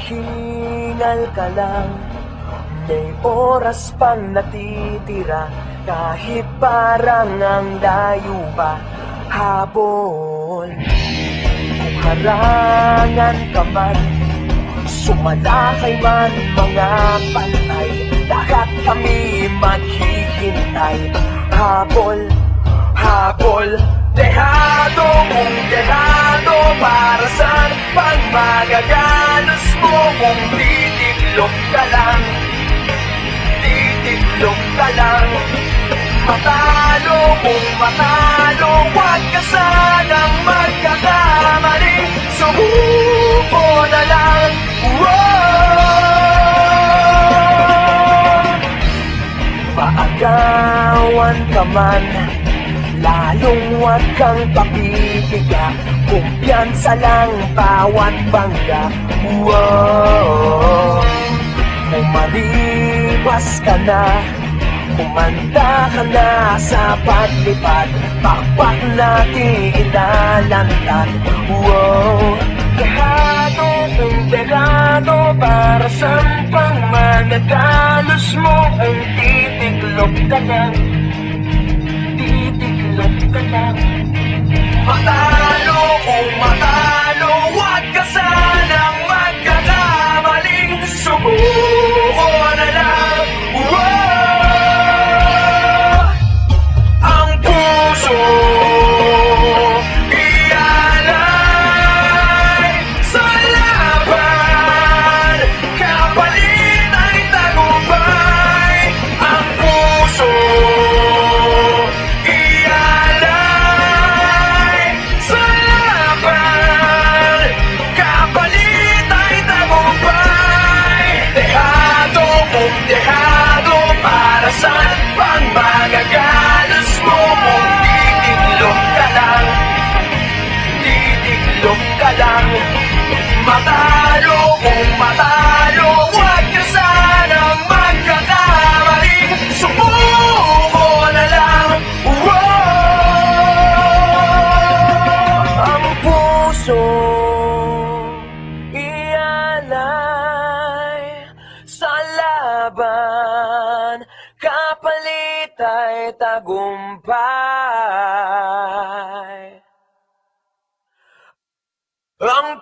Maghingal ka lang, may oras pang natitira. Kahit parang ang layo pa, habol. Kung harangan ka man, sumalakay man mga pantay, lahat kami maghihintay. Habol, habol, dehado kung dehado. Para saan pang magagalos mo kung titiklop ka lang, titiklop ka lang. Matalo kung matalo, huwag ka sanang magkakamali. Sumuko na lang. Maagawan ka man, lalong huwag kang papipiga. Kumpiyansa lang bawat bangga. Kung maribas ka na, kumanda ka na sa paglipad, pakpak natin ilalantad. Dehado kung dehado, para saan pang magagalos mo kung titiklop ka lang, titiklop ka lang. Matalo kung matalo, huwag ka sanang magkakamaling. Sumuko na lang. Ang puso ialay sa laban, kapalit ay tagumpay. Ang puso dehado, para saan pang magagalos mo kung titiklop ka lang, titiklop ka lang. Matalo kung matalo, huwag ka sanang magkakamali. Sumuko na lang. Ang puso ialay sa laban, kapalit ay tagumpay. Ang